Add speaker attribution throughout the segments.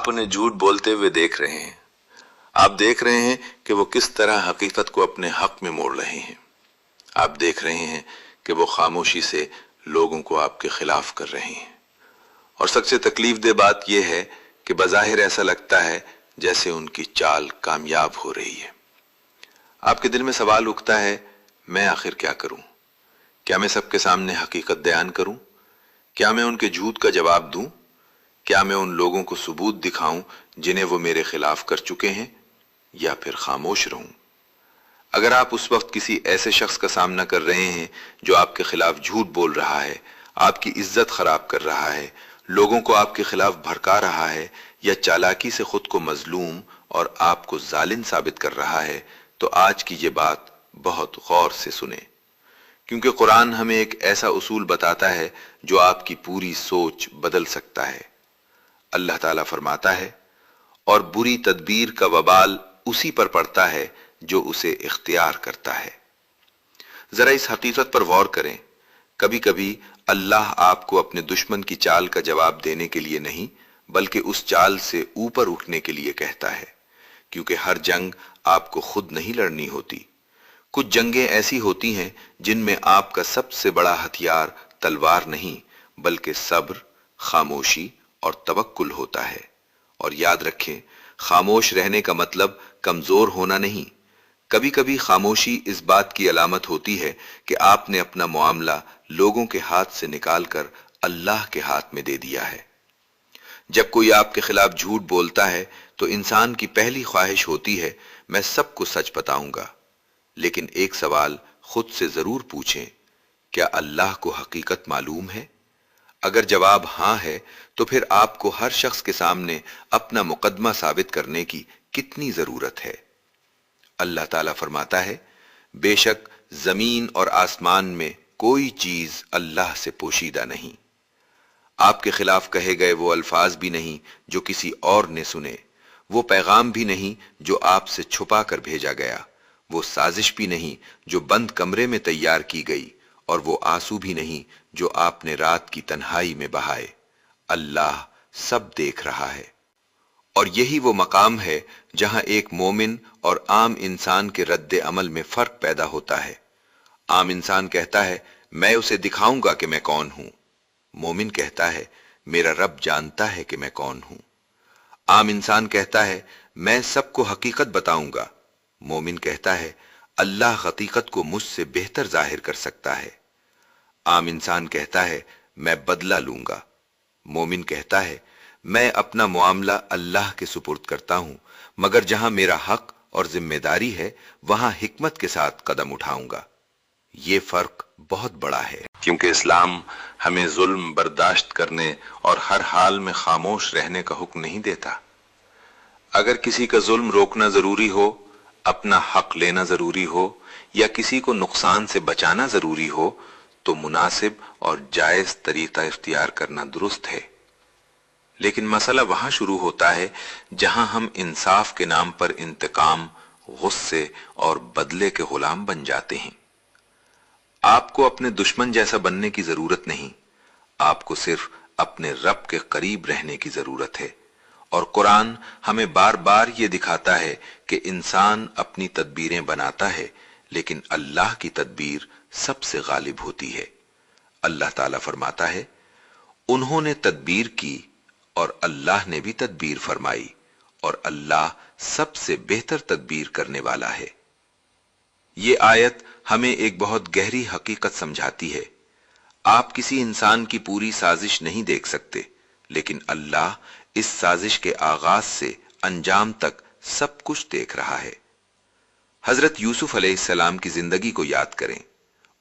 Speaker 1: آپ انہیں جھوٹ بولتے ہوئے دیکھ رہے ہیں۔ آپ دیکھ رہے ہیں کہ وہ کس طرح حقیقت کو اپنے حق میں موڑ رہے ہیں۔ آپ دیکھ رہے ہیں کہ وہ خاموشی سے لوگوں کو آپ کے خلاف کر رہے ہیں۔ اور سب سے تکلیف دہ بات یہ ہے کہ بظاہر ایسا لگتا ہے جیسے ان کی چال کامیاب ہو رہی ہے۔ آپ کے دل میں سوال اٹھتا ہے، میں آخر کیا کروں؟ کیا میں سب کے سامنے حقیقت بیان کروں؟ کیا میں ان کے جھوٹ کا جواب دوں؟ کیا میں ان لوگوں کو ثبوت دکھاؤں جنہیں وہ میرے خلاف کر چکے ہیں، یا پھر خاموش رہوں؟ اگر آپ اس وقت کسی ایسے شخص کا سامنا کر رہے ہیں جو آپ کے خلاف جھوٹ بول رہا ہے، آپ کی عزت خراب کر رہا ہے، لوگوں کو آپ کے خلاف بھڑکا رہا ہے، یا چالاکی سے خود کو مظلوم اور آپ کو ظالم ثابت کر رہا ہے، تو آج کی یہ بات بہت غور سے سنیں، کیونکہ قرآن ہمیں ایک ایسا اصول بتاتا ہے جو آپ کی پوری سوچ بدل سکتا ہے۔ اللہ تعالیٰ فرماتا ہے، اور بری تدبیر کا وبال اسی پر پڑتا ہے جو اسے اختیار کرتا ہے۔ ذرا اس حقیقت پر غور کریں، کبھی کبھی اللہ آپ کو اپنے دشمن کی چال کا جواب دینے کے لیے نہیں بلکہ اس چال سے اوپر اٹھنے کے لیے کہتا ہے، کیونکہ ہر جنگ آپ کو خود نہیں لڑنی ہوتی۔ کچھ جنگیں ایسی ہوتی ہیں جن میں آپ کا سب سے بڑا ہتھیار تلوار نہیں بلکہ صبر، خاموشی اور توکل ہوتا ہے۔ اور یاد رکھیں، خاموش رہنے کا مطلب کمزور ہونا نہیں۔ کبھی کبھی خاموشی اس بات کی علامت ہوتی ہے کہ آپ نے اپنا معاملہ لوگوں کے ہاتھ سے نکال کر اللہ کے ہاتھ میں دے دیا ہے۔ جب کوئی آپ کے خلاف جھوٹ بولتا ہے تو انسان کی پہلی خواہش ہوتی ہے، میں سب کو سچ بتاؤں گا۔ لیکن ایک سوال خود سے ضرور پوچھیں، کیا اللہ کو حقیقت معلوم ہے؟ اگر جواب ہاں ہے تو پھر آپ کو ہر شخص کے سامنے اپنا مقدمہ ثابت کرنے کی کتنی ضرورت ہے؟ اللہ تعالیٰ فرماتا ہے، بے شک زمین اور آسمان میں کوئی چیز اللہ سے پوشیدہ نہیں۔ آپ کے خلاف کہے گئے وہ الفاظ بھی نہیں جو کسی اور نے سنے، وہ پیغام بھی نہیں جو آپ سے چھپا کر بھیجا گیا، وہ سازش بھی نہیں جو بند کمرے میں تیار کی گئی، اور وہ آنسو بھی نہیں جو آپ نے رات کی تنہائی میں بہائے۔ اللہ سب دیکھ رہا ہے۔ اور یہی وہ مقام ہے جہاں ایک مومن اور عام انسان کے رد عمل میں فرق پیدا ہوتا ہے۔ عام انسان کہتا ہے، میں اسے دکھاؤں گا کہ میں کون ہوں۔ مومن کہتا ہے، میرا رب جانتا ہے کہ میں کون ہوں۔ عام انسان کہتا ہے، میں سب کو حقیقت بتاؤں گا۔ مومن کہتا ہے، اللہ حقیقت کو مجھ سے بہتر ظاہر کر سکتا ہے۔ عام انسان کہتا ہے، میں بدلہ لوں گا۔ مومن کہتا ہے، میں اپنا معاملہ اللہ کے سپرد کرتا ہوں، مگر جہاں میرا حق اور ذمہ داری ہے وہاں حکمت کے ساتھ قدم اٹھاؤں گا۔ یہ فرق بہت بڑا ہے، کیونکہ اسلام ہمیں ظلم برداشت کرنے اور ہر حال میں خاموش رہنے کا حکم نہیں دیتا۔ اگر کسی کا ظلم روکنا ضروری ہو، اپنا حق لینا ضروری ہو، یا کسی کو نقصان سے بچانا ضروری ہو، تو مناسب اور جائز طریقہ اختیار کرنا درست ہے۔ لیکن مسئلہ وہاں شروع ہوتا ہے جہاں ہم انصاف کے نام پر انتقام، غصے اور بدلے کے غلام بن جاتے ہیں۔ آپ کو اپنے دشمن جیسا بننے کی ضرورت نہیں، آپ کو صرف اپنے رب کے قریب رہنے کی ضرورت ہے۔ اور قرآن ہمیں بار بار یہ دکھاتا ہے کہ انسان اپنی تدبیریں بناتا ہے، لیکن اللہ کی تدبیر سب سے غالب ہوتی ہے۔ اللہ تعالیٰ فرماتا ہے، انہوں نے تدبیر کی اور اللہ نے بھی تدبیر فرمائی، اور اللہ سب سے بہتر تدبیر کرنے والا ہے۔ یہ آیت ہمیں ایک بہت گہری حقیقت سمجھاتی ہے۔ آپ کسی انسان کی پوری سازش نہیں دیکھ سکتے، لیکن اللہ اس سازش کے آغاز سے انجام تک سب کچھ دیکھ رہا ہے۔ حضرت یوسف علیہ السلام کی زندگی کو یاد کریں۔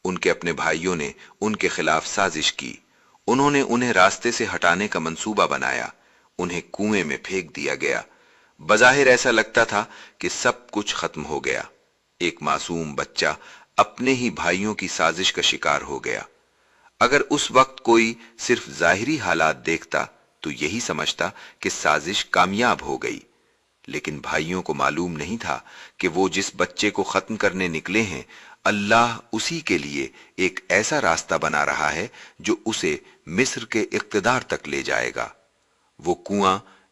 Speaker 1: ان کے اپنے بھائیوں نے ان کے خلاف سازش کی، انہوں نے انہیں راستے سے ہٹانے کا منصوبہ بنایا، انہیں کنویں میں پھینک دیا گیا۔ بظاہر ایسا لگتا تھا کہ سب کچھ ختم ہو گیا۔ ایک معصوم بچہ اپنے ہی بھائیوں کی سازش کا شکار ہو گیا۔ اگر اس وقت کوئی صرف ظاہری حالات دیکھتا تو یہی سمجھتا کہ سازش کامیاب ہو گئی، لیکن بھائیوں کو معلوم نہیں تھا کہ وہ جس بچے کو ختم کرنے نکلے ہیں، اللہ اسی کے لیے ایک ایسا راستہ بنا رہا ہے جو اسے مصر کے اقتدار تک لے جائے گا۔ وہ کنواں